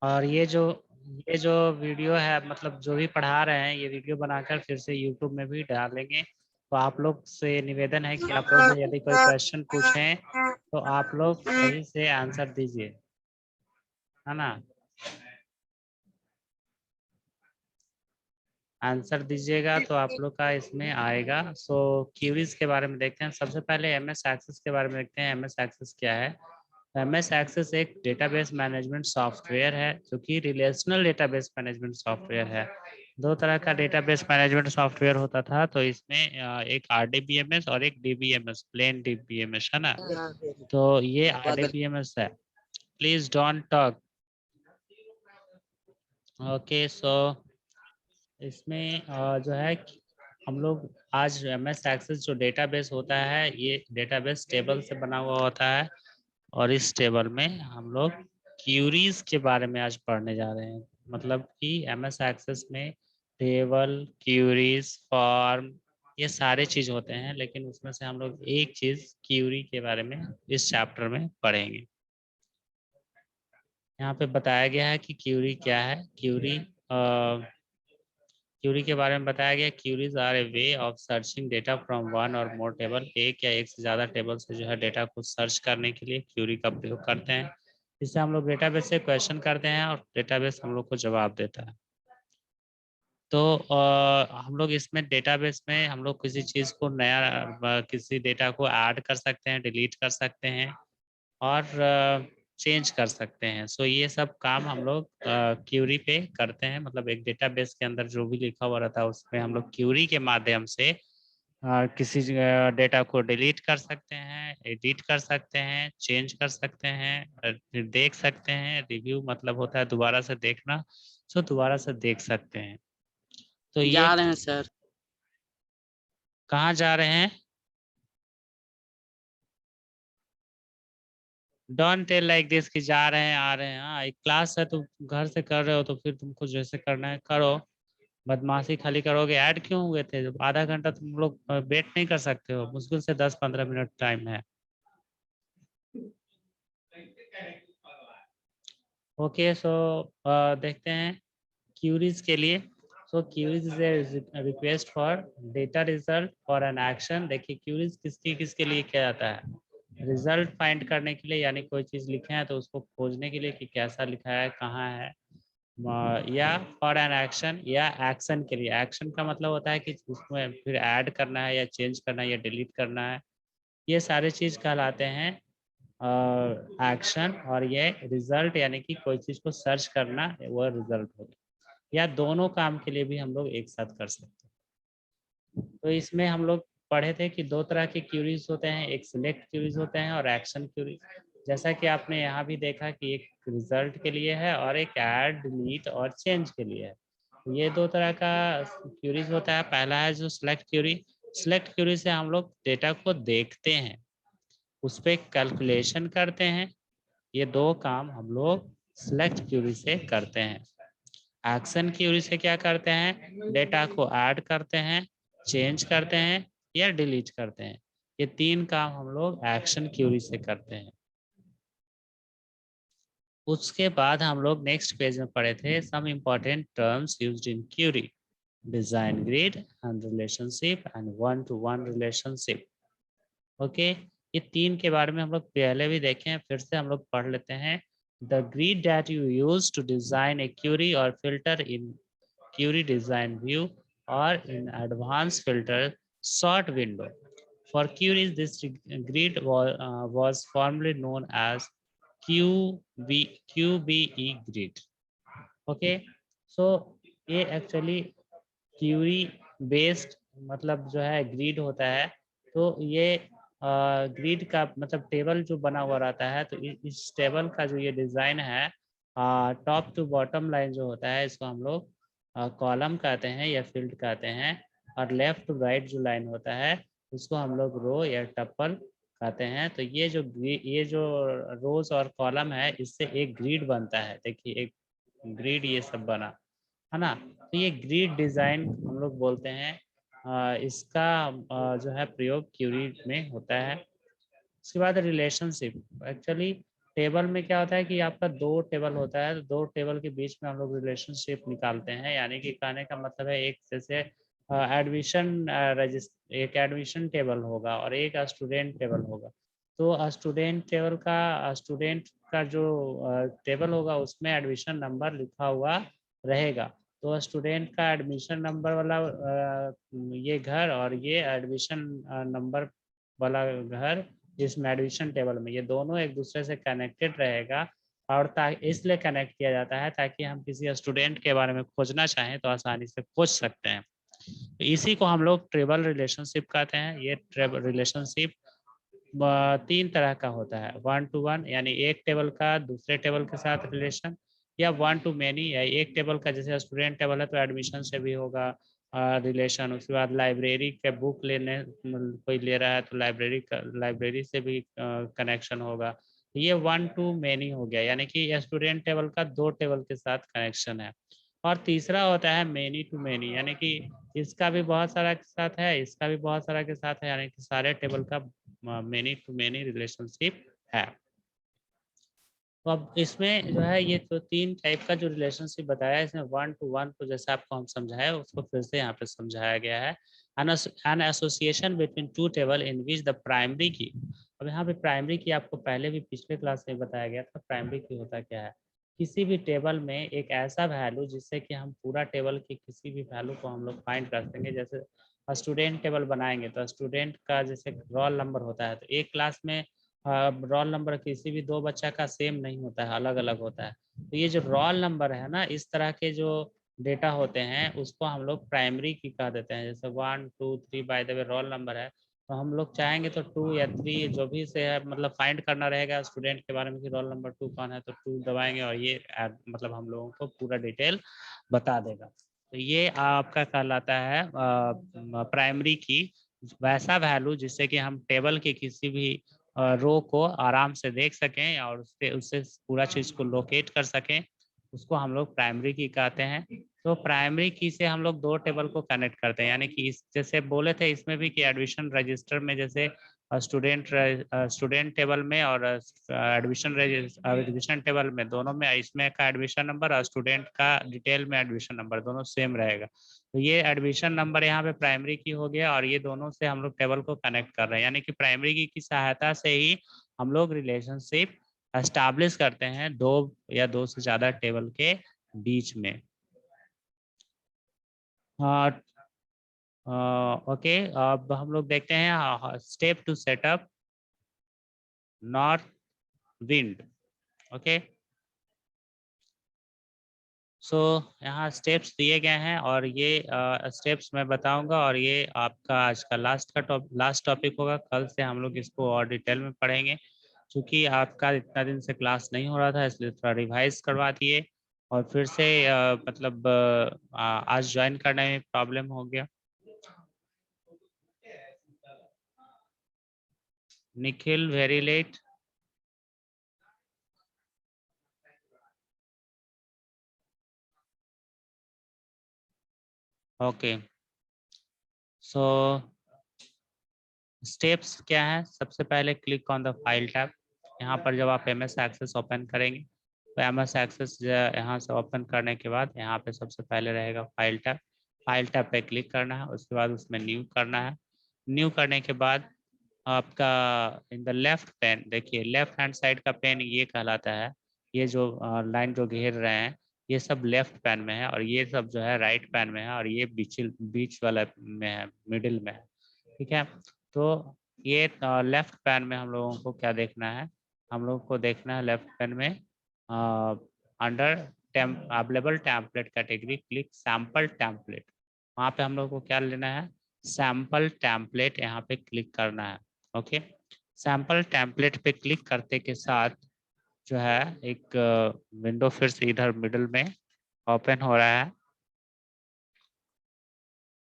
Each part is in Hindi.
और ये जो वीडियो है, मतलब जो भी पढ़ा रहे हैं, ये वीडियो बनाकर फिर से यूट्यूब में भी डालेंगे। तो आप लोग से निवेदन है कि आप लोग से यदि कोई क्वेश्चन पूछें तो आप लोग सही से आंसर दीजिए, है ना। आंसर दीजिएगा तो आप लोग का इसमें आएगा। सो क्यूरीज के बारे में देखते हैं। सबसे पहले एमएस एक्सेस के बारे में देखते हैं। एमएस एक्सेस क्या है? एमएस एक्सेस एक डेटाबेस मैनेजमेंट सॉफ्टवेयर है जो कि रिलेशनल डेटाबेस मैनेजमेंट सॉफ्टवेयर है। दो तरह का डेटाबेस मैनेजमेंट सॉफ्टवेयर होता था, तो इसमें एक आरडीबीएमएस और एक डीबीएमएस, प्लेन डीबीएमएस, है ना। तो ये आरडीबीएमएस है। Please don't talk. ओके, सो इसमें जो है हम लोग आज एमएस एक्सेस जो डेटाबेस होता है, ये डेटाबेस टेबल से बना हुआ होता है। और इस टेबल में हम लोग क्यूरीज के बारे में आज पढ़ने जा रहे हैं। मतलब कि एमएस एक्सेस में टेबल, क्यूरीज, फॉर्म, ये सारे चीज होते हैं, लेकिन उसमें से हम लोग एक चीज क्यूरी के बारे में इस चैप्टर में पढ़ेंगे। यहाँ पे बताया गया है कि क्यूरी क्या है। क्यूरी के बारे में बताया गया, queries are a way of searching data from one or more table. एक या एक से ज्यादा टेबल से जो है डेटा को सर्च करने के लिए क्यूरी का प्रयोग करते हैं। इससे हम लोग डेटाबेस से क्वेश्चन करते हैं और डेटाबेस हम लोग को जवाब देता है। तो हम लोग इसमें डेटाबेस में हम लोग किसी चीज को नया किसी डेटा को ऐड कर सकते हैं, डिलीट कर सकते हैं और चेंज कर सकते हैं। सो ये सब काम हम लोग क्यूरी पे करते हैं। मतलब एक डेटाबेस के अंदर जो भी लिखा हुआ रहता है उसमें हम लोग क्यूरी के माध्यम से किसी डेटा को डिलीट कर सकते हैं, एडिट कर सकते हैं, चेंज कर सकते हैं, फिर देख सकते हैं। रिव्यू मतलब होता है दोबारा से देखना। सो दोबारा से देख सकते हैं। तो ये जा रहे हैं सर। कहाँ जा रहे हैं? डोंट टेल लाइक दिस कि जा रहे हैं आ रहे हैं। हाँ, एक क्लास है तो घर से कर रहे हो तो फिर तुमको जैसे करना है करो। बदमाशी खाली करोगे। ऐड क्यों हुए थे? जब आधा घंटा तुम लोग वेट नहीं कर सकते हो? मुश्किल से 10-15 मिनट टाइम है। ओके, सो देखते हैं क्यूरीज के लिए। So queries is a request for data result for an action. देखिए क्यूरीज किसकी किसके लिए किया जाता है? रिजल्ट फाइंड करने के लिए, यानी कोई चीज लिखे हैं तो उसको खोजने के लिए कि कैसा लिखा है, कहाँ है। या फॉर एन एक्शन, या एक्शन के लिए। एक्शन का मतलब होता है कि उसमें फिर ऐड करना है या चेंज करना है या डिलीट करना है। ये सारे चीज कहलाते हैं एक्शन। और ये रिजल्ट यानी कि कोई चीज को सर्च करना, वो रिजल्ट होता है। या दोनों काम के लिए भी हम लोग एक साथ कर सकते हैं। तो इसमें हम लोग पढ़े थे कि दो तरह के क्यूरीज होते हैं, एक सिलेक्ट क्यूरीज होते हैं और एक्शन क्यूरीज। जैसा कि आपने यहाँ भी देखा कि एक रिजल्ट के लिए है और एक ऐड, डिलीट और चेंज के लिए है। ये दो तरह का क्यूरीज होता है। पहला है जो सिलेक्ट क्यूरी। सिलेक्ट क्यूरी से हम लोग डेटा को देखते हैं, उस पर कैलकुलेशन करते हैं। ये दो काम हम लोग सिलेक्ट क्यूरी से करते हैं। एक्शन क्यूरी से क्या करते हैं? डेटा को ऐड करते हैं, चेंज करते हैं या डिलीट करते हैं। ये तीन काम हम लोग एक्शन क्यूरी से करते हैं। उसके बाद हम लोग नेक्स्ट पेज में पढ़े थे some important terms used in query. Design grid and relationship and one to one relationship. Okay, ये तीन के बारे में हम लोग पहले भी देखे हैं, फिर से हम लोग पढ़ लेते हैं। The grid that you use to design a query और filter in query design view or in advanced filter sort window. For queries, this grid was formerly known as QBE grid. Okay, so ये एक्चुअली क्यूरी बेस्ड मतलब जो है ग्रिड होता है। तो ये ग्रिड का मतलब टेबल जो बना हुआ रहता है, तो इस टेबल का जो ये डिजाइन है, टॉप टू बॉटम लाइन जो होता है, इसको हम लोग कॉलम कहते हैं या फील्ड कहते हैं। और लेफ्ट टू राइट जो लाइन होता है उसको हम लोग रो या टप्पल कहते हैं। तो ये जो रोज और कॉलम है, इससे एक ग्रिड बनता है। देखिए एक ग्रिड ये सब बना, है ना। तो ये ग्रिड डिजाइन हम लोग बोलते हैं। इसका जो है प्रयोग क्यूरी में होता है। उसके बाद रिलेशनशिप। एक्चुअली टेबल में क्या होता है कि आपका दो टेबल होता है, तो दो टेबल के बीच में हम लोग रिलेशनशिप निकालते हैं, यानी कि कहने का मतलब है एक जैसे एडमिशन रजिस्टर, एक एडमिशन टेबल होगा और एक स्टूडेंट टेबल होगा। तो स्टूडेंट टेबल का, स्टूडेंट का जो टेबल होगा उसमें एडमिशन नंबर लिखा हुआ रहेगा। तो स्टूडेंट का एडमिशन नंबर वाला ये घर और ये एडमिशन नंबर वाला घर जिसमें एडमिशन टेबल में, ये दोनों एक दूसरे से कनेक्टेड रहेगा। और इसलिए कनेक्ट किया जाता है ताकि हम किसी स्टूडेंट के बारे में खोजना चाहें तो आसानी से खोज सकते हैं। तो इसी को हम लोग ट्रेबल रिलेशनशिप कहते हैं। ये ट्रेबल रिलेशनशिप तीन तरह का होता है, 1 to 1 यानी एक टेबल का दूसरे टेबल के साथ रिलेशन, या 1 to many या एक टेबल का, जैसे स्टूडेंट टेबल है तो एडमिशन से भी होगा रिलेशन। उसके बाद लाइब्रेरी के बुक लेने कोई ले रहा है तो लाइब्रेरी से भी कनेक्शन होगा। ये 1 to many हो गया, यानी कि स्टूडेंट टेबल का दो टेबल के साथ कनेक्शन है। और तीसरा होता है मेनी टू मेनी, यानी कि इसका भी बहुत सारा के साथ है, इसका भी बहुत सारा के साथ है, यानी कि सारे टेबल का मेनी टू मेनी रिलेशनशिप है। तो अब इसमें जो है ये तो तीन टाइप का जो रिलेशनशिप बताया, इसमें 1 to 1 को जैसे आपको हम समझाया उसको फिर से यहाँ पे समझाया गया है। An association between two table in which the primary की। अब यहाँ पे प्राइमरी की आपको पहले भी पिछले क्लास में बताया गया था। प्राइमरी की होता क्या है, किसी भी टेबल में एक ऐसा वैल्यू जिससे कि हम पूरा टेबल की किसी भी वैल्यू को हम लोग फाइंड कर सकेंगे। जैसे स्टूडेंट टेबल बनाएंगे तो स्टूडेंट का जैसे रोल नंबर होता है, तो एक क्लास में रोल नंबर किसी भी दो बच्चा का सेम नहीं होता है, अलग अलग होता है। तो ये जो रोल नंबर है ना, इस तरह के जो डेटा होते हैं उसको हम लोग प्राइमरी की कह देते हैं। जैसे 1 2 3 by the way roll number है, तो हम लोग चाहेंगे तो 2 या 3 जो भी से है, मतलब फाइंड करना रहेगा स्टूडेंट के बारे में कि रोल नंबर 2 कौन है, तो 2 दबाएंगे और ये मतलब हम लोगों को पूरा डिटेल बता देगा। तो ये आपका कहलाता है प्राइमरी की। वैसा वैल्यू जिससे कि हम टेबल के किसी भी रो को आराम से देख सकें और उससे उससे पूरा चीज को लोकेट कर सकें, उसको हम लोग प्राइमरी की कहते हैं। तो प्राइमरी की से हम लोग दो टेबल को कनेक्ट करते हैं, यानी कि इस जैसे बोले थे इसमें भी कि एडमिशन रजिस्टर में जैसे स्टूडेंट टेबल में और एडमिशन टेबल में, दोनों में इसमें का एडमिशन नंबर और स्टूडेंट का डिटेल में एडमिशन नंबर दोनों सेम रहेगा। तो ये एडमिशन नंबर यहाँ पे प्राइमरी की हो गया और ये दोनों से हम लोग टेबल को कनेक्ट कर रहे हैं, यानी कि प्राइमरी की सहायता से ही हम लोग रिलेशनशिप एस्टैब्लिश करते हैं दो या दो से ज्यादा टेबल के बीच में। ओके, अब हम लोग देखते हैं step two setup Northwind. Okay, so यहाँ स्टेप्स दिए गए हैं और ये स्टेप्स मैं बताऊंगा और ये आपका आज का लास्ट टॉपिक होगा। कल से हम लोग इसको और डिटेल में पढ़ेंगे। क्योंकि आपका इतना दिन से क्लास नहीं हो रहा था इसलिए थोड़ा रिवाइज करवा दिए और फिर से मतलब आज ज्वाइन करने में प्रॉब्लम हो गया। Nikhil very late. Okay, so steps क्या है, सबसे पहले click on the file tab. यहाँ पर जब आप एम एस एक्सेस ओपन करेंगे तो एम एस एक्सेस यहाँ से ओपन करने के बाद यहाँ पे सबसे पहले रहेगा फाइल टैब। फाइल टैब पे क्लिक करना है, उसके बाद उसमें न्यू करना है। न्यू करने के बाद आपका इन द लेफ्ट पेन, देखिए लेफ्ट हैंड साइड का पेन ये कहलाता है। ये जो लाइन जो घेर रहे हैं ये सब लेफ्ट पैन में है और ये सब जो है राइट पैन में है और ये बीच वाला में है, मिडिल में है। ठीक है, तो ये लेफ्ट पैन में हम लोगों को क्या देखना है, हम लोगों को देखना है लेफ्ट पैन में under available template category click sample template. वहाँ पे हम लोग को क्या लेना है, सैम्पल टेम्पलेट, यहाँ पे क्लिक करना है। ओके, सैम्पल टेम्पलेट पे क्लिक करते के साथ जो है एक विंडो फिर से इधर मिडिल में ओपन हो रहा है।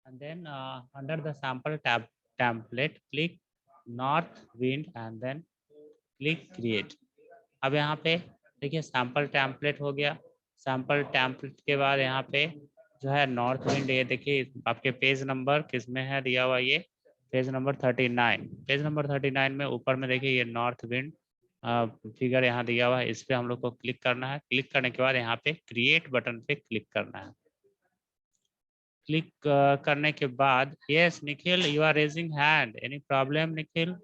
and then under the sample template click north wind and then click create। अब यहाँ पे देखिए सैम्पल टेम्पलेट हो गया। सैम्पल टेम्पलेट के बाद यहाँ पे जो है नॉर्थ विंड, ये देखिए आपके पेज नंबर किसमें है दिया हुआ, ये पेज नंबर 39। पेज नंबर 39 में ऊपर में देखिए ये नॉर्थ विंड फिगर यहाँ दिया हुआ है, इस पे हम लोग को क्लिक करना है। क्लिक करने के बाद यहाँ पे क्रिएट बटन पे क्लिक करना है। क्लिक करने के बाद, yes Nikhil, you are raising hand, any problem Nikhil?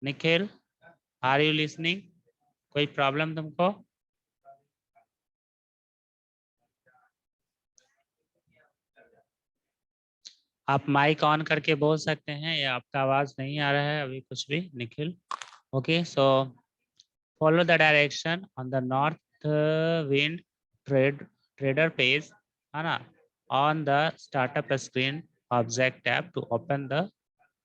Nikhil, are you listening? कोई प्रॉब्लम तुमको? आप माइक ऑन करके बोल सकते हैं, या आपका आवाज नहीं आ रहा है अभी कुछ भी Nikhil? Okay, so follow the direction on the north wind trader page, है ना? On the startup screen, object tab to open the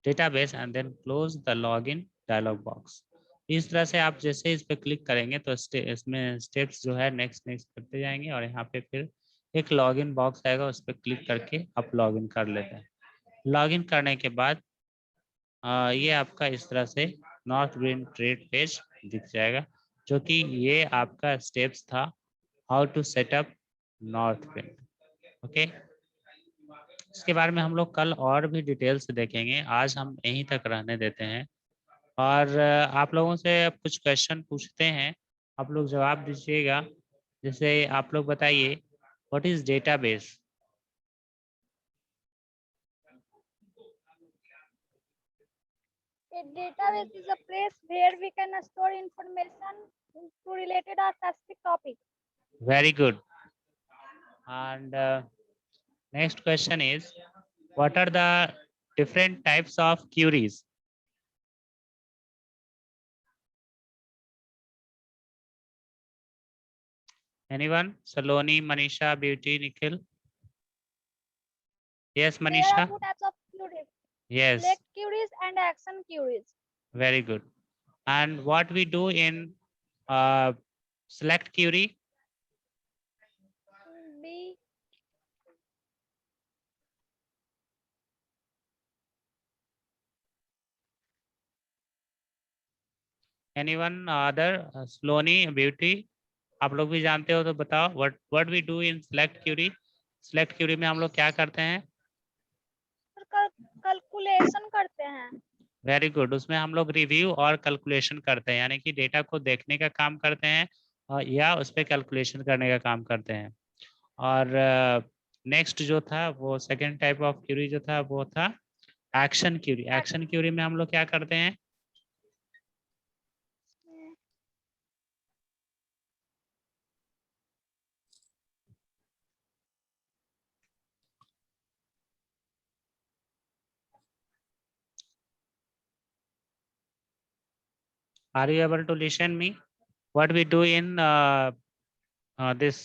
database and then close the login dialog box. इस तरह से आप जैसे इस पे क्लिक करेंगे तो इसमें स्टेप्स जो है नेक्स्ट नेक्स्ट करते जाएंगे, और यहाँ पे फिर एक लॉगिन बॉक्स आएगा, उस पर क्लिक करके आप लॉगिन कर लेते हैं। लॉगिन करने के बाद ये आपका इस तरह से नॉर्थ ग्रीन ट्रेड पेज दिख जाएगा, जो कि ये आपका स्टेप्स था how to setup north green. Okay, इसके बारे में हम लोग कल और भी डिटेल से देखेंगे, आज हम यहीं तक रहने देते हैं। और आप लोगों से कुछ क्वेश्चन पूछते हैं, आप लोग जवाब दीजिएगा। जैसे आप लोग बताइए, what is database? A database is a place where we can store information to related a specific topic. Very good. And next question is, what are the different types of queries? Anyone? Saloni, Manisha, Beauty, Nikhil? Yes, There Manisha? are two types of queries: Yes, select queries and action queries. very good. And what we do in select query? B. Anyone other? Saloni, Beauty? आप लोग भी जानते हो तो बताओ, what we do in select query? Select query में हम लोग क्या करते हैं? कैलकुलेशन करते हैं। वेरी गुड, उसमें हम लोग रिव्यू और कैलकुलेशन करते हैं, यानी कि डेटा को देखने का काम करते हैं या उस पर कैलकुलेशन करने का काम करते हैं। और नेक्स्ट जो था वो सेकंड टाइप ऑफ क्यूरी जो था वो था एक्शन क्यूरी। एक्शन क्यूरी में हम लोग क्या करते हैं? Are you able to listen me? What we do in this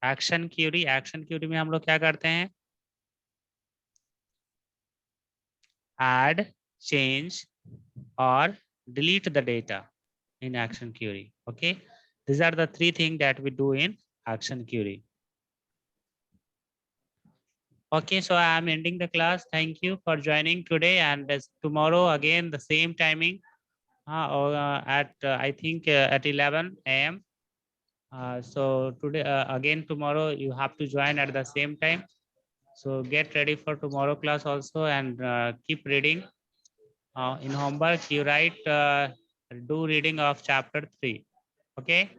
action query? Action query में हम लोग क्या करते हैं? ऐड, चेंज और delete the data in action query. Okay, these are the three things that we do in action query. Okay, so I am ending the class. Thank you for joining today, and tomorrow again the same timing at I think at 11 a.m. So today again tomorrow you have to join at the same time. So get ready for tomorrow class also, and keep reading. In homework you write do reading of chapter 3. Okay.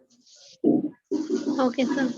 Okay, sir.